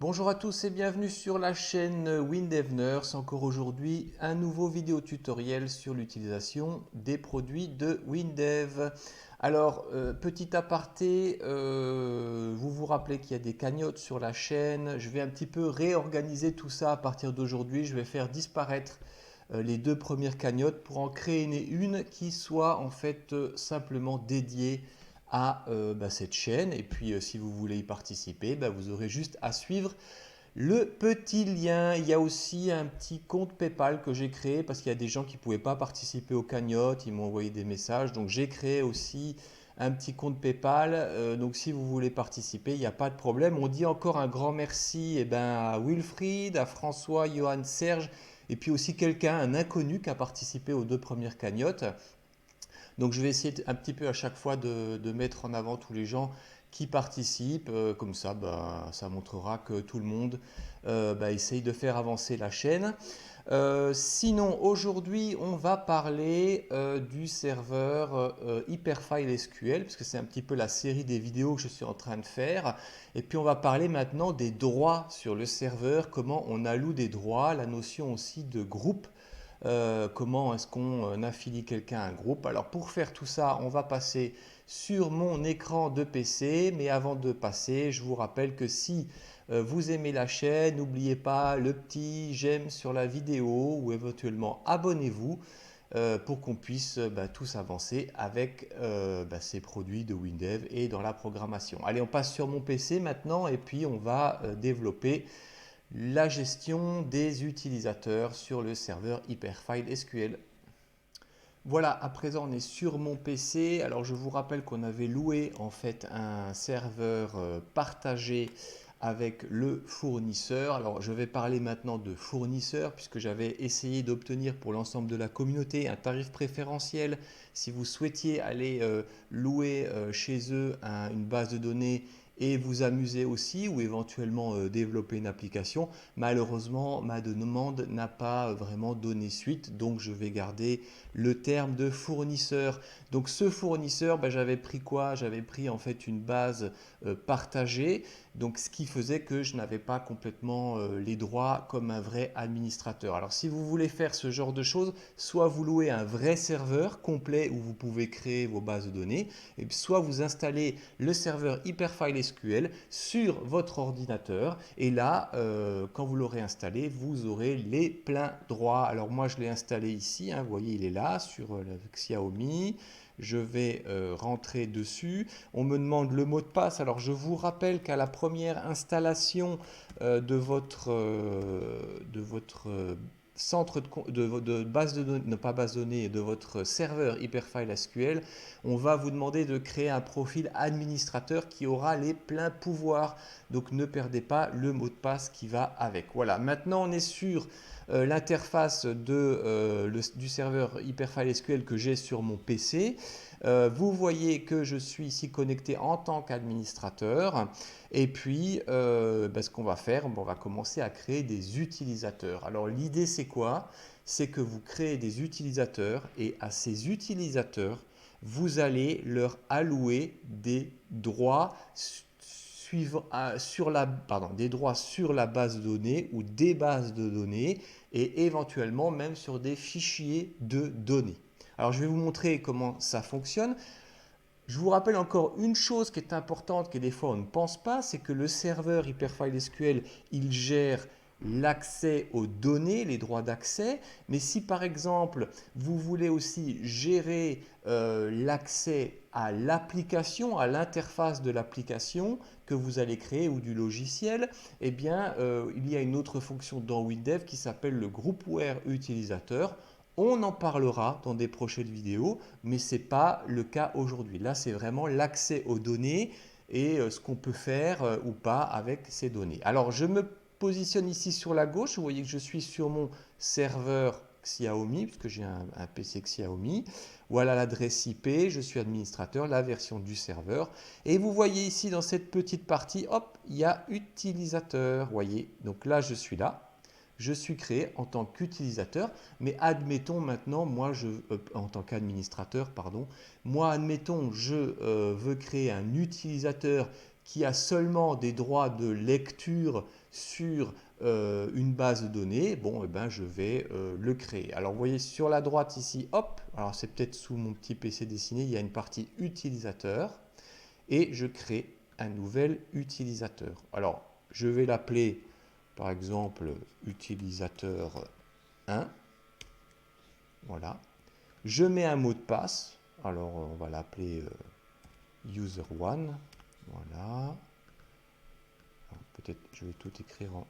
Bonjour à tous et bienvenue sur la chaîne WinDev Nurse. Encore aujourd'hui, un nouveau vidéo tutoriel sur l'utilisation des produits de WinDev. Alors, petit aparté, vous vous rappelez qu'il y a des cagnottes sur la chaîne. Je vais un petit peu réorganiser tout ça à partir d'aujourd'hui. Je vais faire disparaître les deux premières cagnottes pour en créer une qui soit en fait simplement dédiée à cette chaîne. Et puis si vous voulez y participer, vous aurez juste à suivre le petit lien. Il y a aussi un petit compte PayPal que j'ai créé parce qu'il y a des gens qui ne pouvaient pas participer aux cagnottes, ils m'ont envoyé des messages. Donc j'ai créé aussi un petit compte PayPal. Donc si vous voulez participer, il n'y a pas de problème. On dit encore un grand merci à Wilfried, à François, Johan, Serge, et puis aussi quelqu'un, un inconnu qui a participé aux deux premières cagnottes. Donc je vais essayer un petit peu à chaque fois de mettre en avant tous les gens qui participent. Comme ça, ça montrera que tout le monde essaye de faire avancer la chaîne. Sinon, aujourd'hui, on va parler du serveur Hyperfile SQL, parce que c'est un petit peu la série des vidéos que je suis en train de faire. Et puis, on va parler maintenant des droits sur le serveur, comment on alloue des droits, la notion aussi de groupe. Comment est-ce qu'on affilie quelqu'un à un groupe. Alors pour faire tout ça, on va passer sur mon écran de PC. Mais avant de passer, je vous rappelle que si vous aimez la chaîne, n'oubliez pas le petit j'aime sur la vidéo ou éventuellement abonnez-vous pour qu'on puisse tous avancer avec ces produits de WinDev et dans la programmation. Allez, on passe sur mon PC maintenant et puis on va développer la gestion des utilisateurs sur le serveur Hyperfile SQL. Voilà, à présent on est sur mon PC. Alors je vous rappelle qu'on avait loué en fait un serveur partagé avec le fournisseur. Alors je vais parler maintenant de fournisseur puisque j'avais essayé d'obtenir pour l'ensemble de la communauté un tarif préférentiel. Si vous souhaitiez aller louer chez eux une base de données et vous amuser aussi ou éventuellement développer une application, malheureusement ma demande n'a pas vraiment donné suite, donc je vais garder le terme de fournisseur. Donc ce fournisseur, j'avais pris quoi? J'avais pris en fait une base partagée, donc ce qui faisait que je n'avais pas complètement les droits comme un vrai administrateur. Alors si vous voulez faire ce genre de choses, soit vous louez un vrai serveur complet où vous pouvez créer vos bases de données, et soit vous installez le serveur Hyperfile SQL sur votre ordinateur, et là, quand vous l'aurez installé, vous aurez les pleins droits. Alors moi, je l'ai installé ici, vous voyez, il est là sur le Xiaomi. Je vais rentrer dessus. On me demande le mot de passe. Alors je vous rappelle qu'à la première installation de votre centre de base de données, non pas base de données, de votre serveur Hyperfile SQL, on va vous demander de créer un profil administrateur qui aura les pleins pouvoirs. Donc ne perdez pas le mot de passe qui va avec. Voilà, maintenant on est sur l'interface du serveur Hyperfile SQL que j'ai sur mon PC. Vous voyez que je suis ici connecté en tant qu'administrateur. Et puis, ce qu'on va faire, on va commencer à créer des utilisateurs. Alors l'idée c'est quoi? C'est que vous créez des utilisateurs et à ces utilisateurs, vous allez leur allouer des droits des droits sur la base de données ou des bases de données et éventuellement même sur des fichiers de données. Alors je vais vous montrer comment ça fonctionne. Je vous rappelle encore une chose qui est importante, que des fois on ne pense pas, c'est que le serveur Hyperfile SQL, il gère l'accès aux données, les droits d'accès, mais si par exemple vous voulez aussi gérer l'accès à l'application, à l'interface de l'application que vous allez créer ou du logiciel, eh bien il y a une autre fonction dans WinDev qui s'appelle le groupware utilisateur. On en parlera dans des prochaines vidéos, mais ce n'est pas le cas aujourd'hui. Là, c'est vraiment l'accès aux données et ce qu'on peut faire ou pas avec ces données. Alors, je me positionne ici sur la gauche. Vous voyez que je suis sur mon serveur Xiaomi, puisque j'ai un PC Xiaomi. Voilà l'adresse IP, je suis administrateur, la version du serveur. Et vous voyez ici dans cette petite partie, hop, il y a utilisateur. Vous voyez, donc là, je suis là. Je suis créé en tant qu'utilisateur, mais admettons maintenant, en tant qu'administrateur, pardon, moi admettons, je veux créer un utilisateur qui a seulement des droits de lecture sur une base de données, bon, eh ben, je vais le créer. Alors, vous voyez sur la droite ici, hop, alors c'est peut-être sous mon petit PC dessiné, il y a une partie utilisateur et je crée un nouvel utilisateur. Alors, je vais l'appeler, par exemple, utilisateur 1. Voilà. Je mets un mot de passe. Alors, on va l'appeler user1. Voilà. Peut-être je vais tout écrire en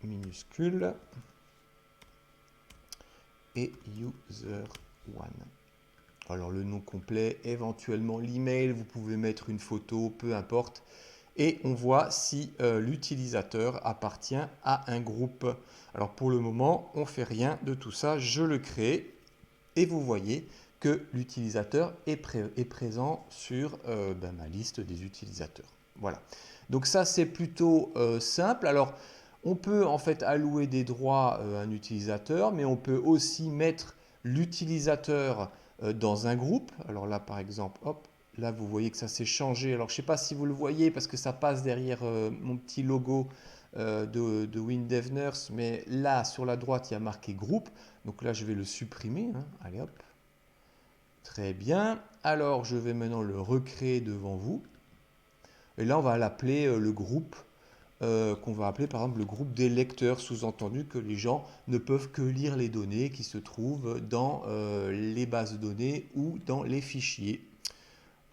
minuscule. Et user1. Alors, le nom complet, éventuellement l'email, vous pouvez mettre une photo, peu importe. Et on voit si l'utilisateur appartient à un groupe. Alors, pour le moment, on ne fait rien de tout ça. Je le crée. Et vous voyez que l'utilisateur est présent sur ma liste des utilisateurs. Voilà. Donc ça, c'est plutôt simple. Alors, on peut en fait allouer des droits à un utilisateur, mais on peut aussi mettre l'utilisateur dans un groupe. Alors là, par exemple, hop, là, vous voyez que ça s'est changé. Alors, je ne sais pas si vous le voyez parce que ça passe derrière mon petit logo de WinDev Nurse, mais là, sur la droite, il y a marqué groupe. Donc là, je vais le supprimer. Hein. Allez, hop. Très bien. Alors, je vais maintenant le recréer devant vous. Et là, on va l'appeler le groupe, qu'on va appeler par exemple le groupe des lecteurs, sous-entendu que les gens ne peuvent que lire les données qui se trouvent dans les bases de données ou dans les fichiers.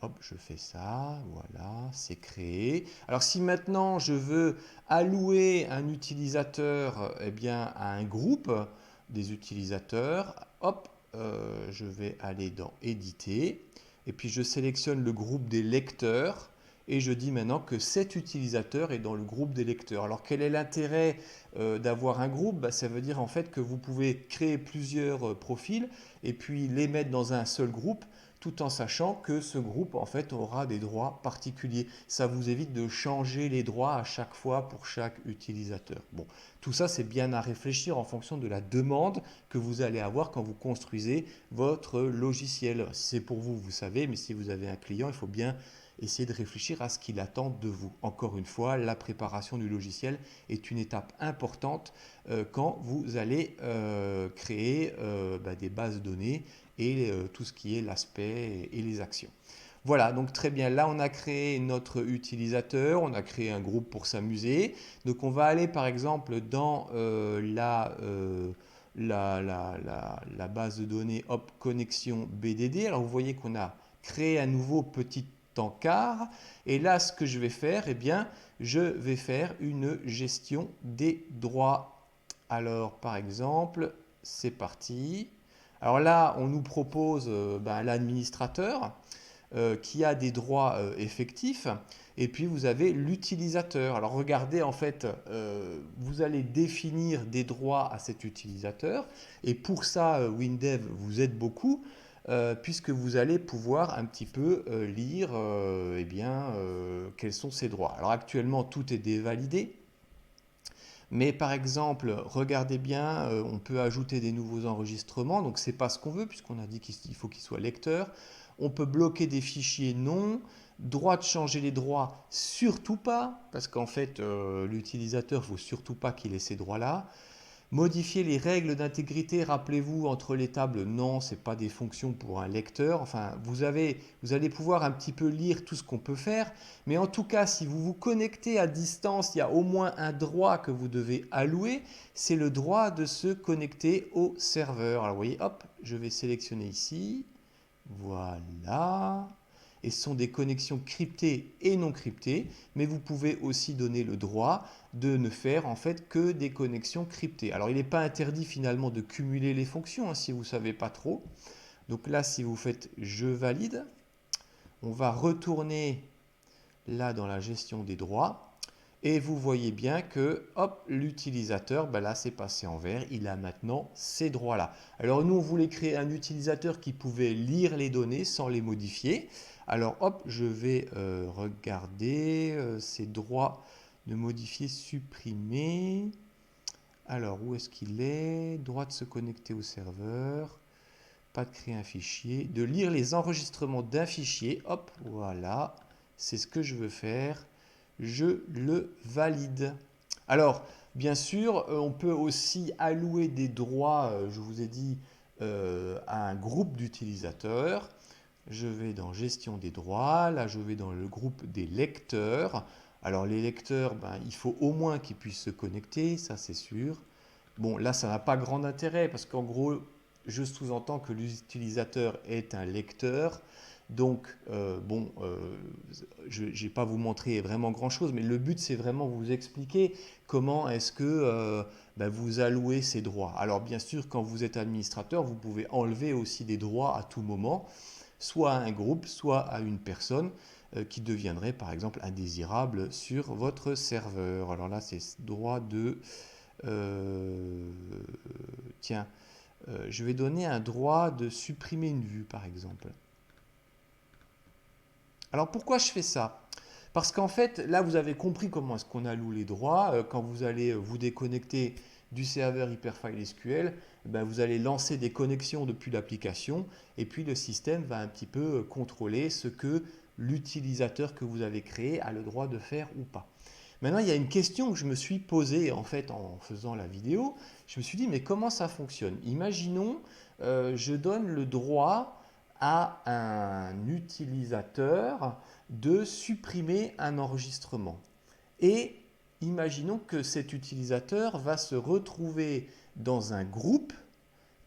Hop, je fais ça, voilà, c'est créé. Alors si maintenant je veux allouer un utilisateur eh bien, à un groupe des utilisateurs, hop, je vais aller dans éditer et puis je sélectionne le groupe des lecteurs et je dis maintenant que cet utilisateur est dans le groupe des lecteurs. Alors quel est l'intérêt d'avoir un groupe? Ça veut dire en fait que vous pouvez créer plusieurs profils et puis les mettre dans un seul groupe tout en sachant que ce groupe en fait aura des droits particuliers. Ça vous évite de changer les droits à chaque fois pour chaque utilisateur. Bon, tout ça c'est bien à réfléchir en fonction de la demande que vous allez avoir quand vous construisez votre logiciel. Si c'est pour vous, vous savez, mais si vous avez un client, il faut bien essayer de réfléchir à ce qu'il attend de vous. Encore une fois, la préparation du logiciel est une étape importante quand vous allez créer des bases de données et tout ce qui est l'aspect et les actions. Voilà, donc très bien, là on a créé notre utilisateur, on a créé un groupe pour s'amuser. Donc on va aller par exemple dans la base de données Hop Connexion BDD. Alors vous voyez qu'on a créé un nouveau petit encart. Et là ce que je vais faire, eh bien, je vais faire une gestion des droits. Alors par exemple, c'est parti. Alors là, on nous propose l'administrateur qui a des droits effectifs. Et puis vous avez l'utilisateur. Alors regardez, en fait, vous allez définir des droits à cet utilisateur. Et pour ça, WinDev vous aide beaucoup. Puisque vous allez pouvoir un petit peu lire quels sont ces droits. Alors actuellement, tout est dévalidé. Mais par exemple, regardez bien, on peut ajouter des nouveaux enregistrements, donc ce n'est pas ce qu'on veut puisqu'on a dit qu'il faut qu'il soit lecteur. On peut bloquer des fichiers non, droit de changer les droits, surtout pas, parce qu'en fait l'utilisateur, il ne faut surtout pas qu'il ait ces droits-là. Modifier les règles d'intégrité, rappelez-vous, entre les tables, non, ce n'est pas des fonctions pour un lecteur. Enfin, vous allez pouvoir un petit peu lire tout ce qu'on peut faire. Mais en tout cas, si vous vous connectez à distance, il y a au moins un droit que vous devez allouer. C'est le droit de se connecter au serveur. Alors, vous voyez, hop, je vais sélectionner ici. Voilà. Et ce sont des connexions cryptées et non cryptées, mais vous pouvez aussi donner le droit de ne faire en fait que des connexions cryptées. Alors il n'est pas interdit finalement de cumuler les fonctions hein, si vous ne savez pas trop. Donc là, si vous faites je valide, on va retourner là dans la gestion des droits. Et vous voyez bien que hop, l'utilisateur, là c'est passé en vert, il a maintenant ces droits-là. Alors nous, on voulait créer un utilisateur qui pouvait lire les données sans les modifier. Alors hop, je vais regarder ces droits de modifier, supprimer. Alors où est-ce qu'il est? Droit de se connecter au serveur, pas de créer un fichier, de lire les enregistrements d'un fichier. Hop, voilà. c'est ce que je veux faire. Je le valide. Alors, bien sûr, on peut aussi allouer des droits, je vous ai dit, à un groupe d'utilisateurs. Je vais dans Gestion des droits. Là, je vais dans le groupe des lecteurs. Alors, les lecteurs, ben, il faut au moins qu'ils puissent se connecter, ça c'est sûr. Bon, là, ça n'a pas grand intérêt parce qu'en gros, je sous-entends que l'utilisateur est un lecteur. Donc, je ne vais pas vous montrer vraiment grand-chose, mais le but, c'est vraiment vous expliquer comment est-ce que vous allouez ces droits. Alors, bien sûr, quand vous êtes administrateur, vous pouvez enlever aussi des droits à tout moment, soit à un groupe, soit à une personne qui deviendrait, par exemple, indésirable sur votre serveur. Alors là, c'est droit de... euh, tiens, je vais donner un droit de supprimer une vue, par exemple. Alors pourquoi je fais ça? Parce qu'en fait, là, vous avez compris comment est-ce qu'on alloue les droits. Quand vous allez vous déconnecter du serveur Hyperfile SQL, ben, vous allez lancer des connexions depuis l'application et puis le système va un petit peu contrôler ce que l'utilisateur que vous avez créé a le droit de faire ou pas. Maintenant, il y a une question que je me suis posée en fait en faisant la vidéo. Je me suis dit, mais comment ça fonctionne? Imaginons, je donne le droit à un utilisateur de supprimer un enregistrement. Et imaginons que cet utilisateur va se retrouver dans un groupe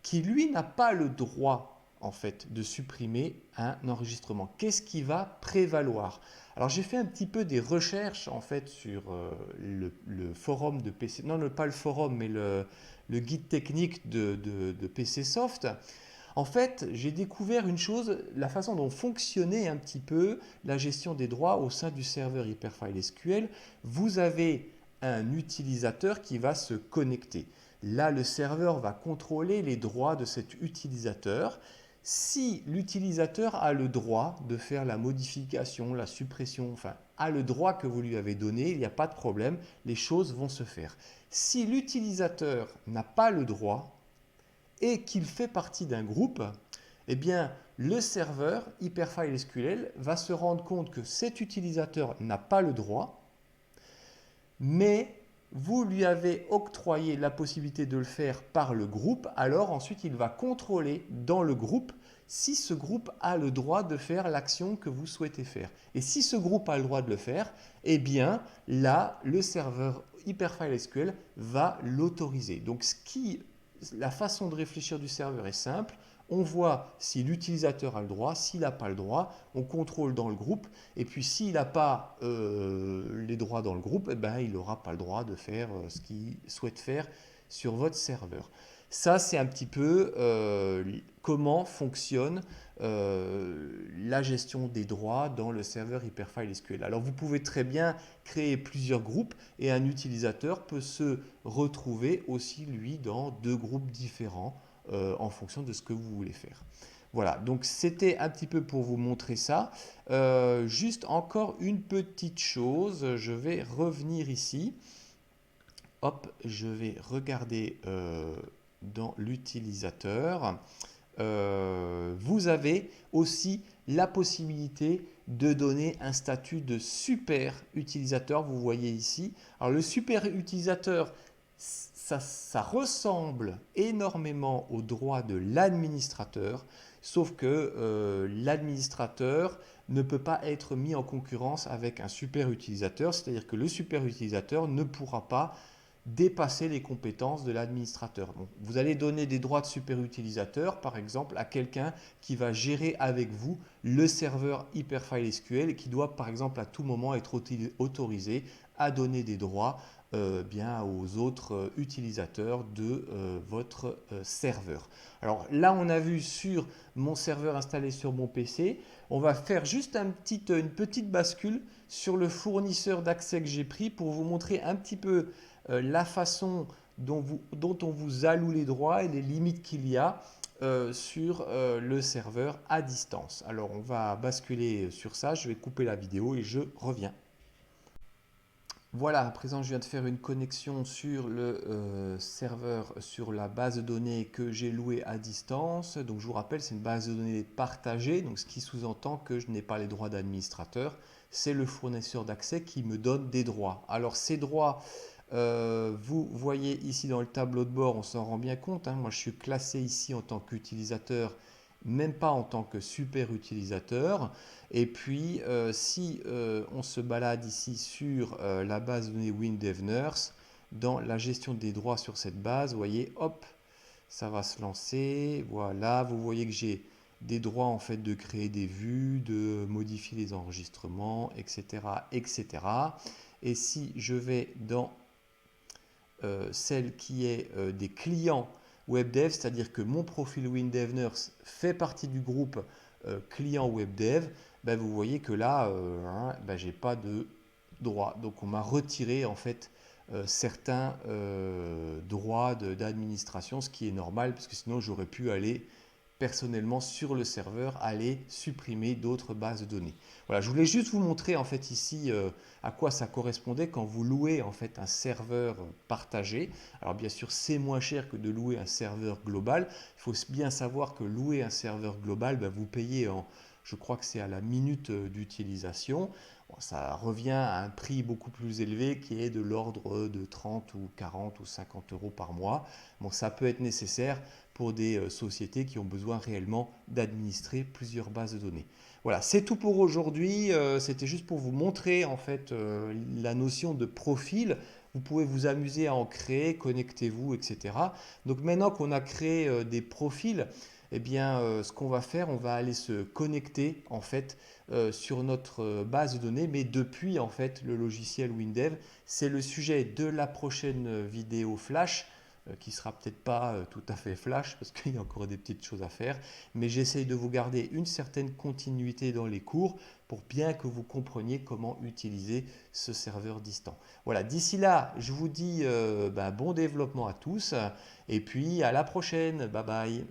qui, lui, n'a pas le droit en fait de supprimer un enregistrement. Qu'est-ce qui va prévaloir? Alors j'ai fait un petit peu des recherches en fait sur le forum de PC, non pas le forum mais le guide technique de PC Soft. En fait, j'ai découvert une chose, la façon dont fonctionnait un petit peu la gestion des droits au sein du serveur Hyperfile SQL. Vous avez un utilisateur qui va se connecter. Là, le serveur va contrôler les droits de cet utilisateur. Si l'utilisateur a le droit de faire la modification, la suppression, enfin, a le droit que vous lui avez donné, il n'y a pas de problème, les choses vont se faire. Si l'utilisateur n'a pas le droit, et qu'il fait partie d'un groupe, eh bien, le serveur Hyperfile SQL va se rendre compte que cet utilisateur n'a pas le droit, mais vous lui avez octroyé la possibilité de le faire par le groupe, alors ensuite il va contrôler dans le groupe si ce groupe a le droit de faire l'action que vous souhaitez faire. Et si ce groupe a le droit de le faire, eh bien là, le serveur Hyperfile SQL va l'autoriser. Donc la façon de réfléchir du serveur est simple. On voit si l'utilisateur a le droit, s'il n'a pas le droit, on contrôle dans le groupe, et puis s'il n'a pas les droits dans le groupe, eh ben, il n'aura pas le droit de faire ce qu'il souhaite faire sur votre serveur. Ça, c'est un petit peu comment fonctionne la gestion des droits dans le serveur Hyperfile SQL. Alors, vous pouvez très bien créer plusieurs groupes et un utilisateur peut se retrouver aussi, lui, dans deux groupes différents en fonction de ce que vous voulez faire. Voilà, donc c'était un petit peu pour vous montrer ça. Juste encore une petite chose, je vais revenir ici. Hop, je vais regarder dans l'utilisateur. Vous avez aussi la possibilité de donner un statut de super utilisateur. Vous voyez ici. Alors le super utilisateur, ça ressemble énormément aux droits de l'administrateur, sauf que l'administrateur ne peut pas être mis en concurrence avec un super utilisateur, c'est-à-dire que le super utilisateur ne pourra pas dépasser les compétences de l'administrateur. Donc, vous allez donner des droits de super utilisateur, par exemple, à quelqu'un qui va gérer avec vous le serveur Hyperfile SQL et qui doit, par exemple, à tout moment être autorisé à donner des droits bien aux autres utilisateurs de votre serveur. Alors là, on a vu sur mon serveur installé sur mon PC, on va faire juste une petite bascule sur le fournisseur d'accès que j'ai pris pour vous montrer un petit peu la façon dont on vous alloue les droits et les limites qu'il y a sur le serveur à distance. Alors on va basculer sur ça, je vais couper la vidéo et je reviens. Voilà, à présent je viens de faire une connexion sur le serveur, sur la base de données que j'ai louée à distance. Donc je vous rappelle, c'est une base de données partagée, donc ce qui sous-entend que je n'ai pas les droits d'administrateur. c'est le fournisseur d'accès qui me donne des droits. Alors ces droits, vous voyez ici dans le tableau de bord, on s'en rend bien compte, hein. Moi je suis classé ici en tant qu'utilisateur, même pas en tant que super utilisateur. Et puis si on se balade ici sur la base de données WinDevNurse, dans la gestion des droits sur cette base, vous voyez, hop, ça va se lancer. Voilà, vous voyez que j'ai des droits en fait de créer des vues, de modifier les enregistrements, etc., etc. Et si je vais dans celle qui est des clients WebDev, c'est-à-dire que mon profil WinDevNurse fait partie du groupe client WebDev, ben vous voyez que là, ben j'ai pas de droit. Donc on m'a retiré en fait certains droits d'administration, ce qui est normal, parce que sinon j'aurais pu aller personnellement sur le serveur aller supprimer d'autres bases de données. Voilà, je voulais juste vous montrer en fait ici à quoi ça correspondait quand vous louez en fait un serveur partagé. Alors bien sûr c'est moins cher que de louer un serveur global. Il faut bien savoir que louer un serveur global, ben, vous payez je crois que c'est à la minute d'utilisation. Bon, ça revient à un prix beaucoup plus élevé qui est de l'ordre de 30 ou 40 ou 50 euros par mois. Bon, ça peut être nécessaire pour des sociétés qui ont besoin réellement d'administrer plusieurs bases de données. Voilà, c'est tout pour aujourd'hui. C'était juste pour vous montrer en fait la notion de profil. Vous pouvez vous amuser à en créer, connectez-vous, etc. Donc maintenant qu'on a créé des profils, eh bien, ce qu'on va faire, on va aller se connecter en fait sur notre base de données, mais depuis en fait le logiciel WinDev. C'est le sujet de la prochaine vidéo flash qui sera peut-être pas tout à fait flash parce qu'il y a encore des petites choses à faire, mais j'essaye de vous garder une certaine continuité dans les cours pour bien que vous compreniez comment utiliser ce serveur distant. Voilà, d'ici là, je vous dis bon développement à tous et puis à la prochaine. Bye bye.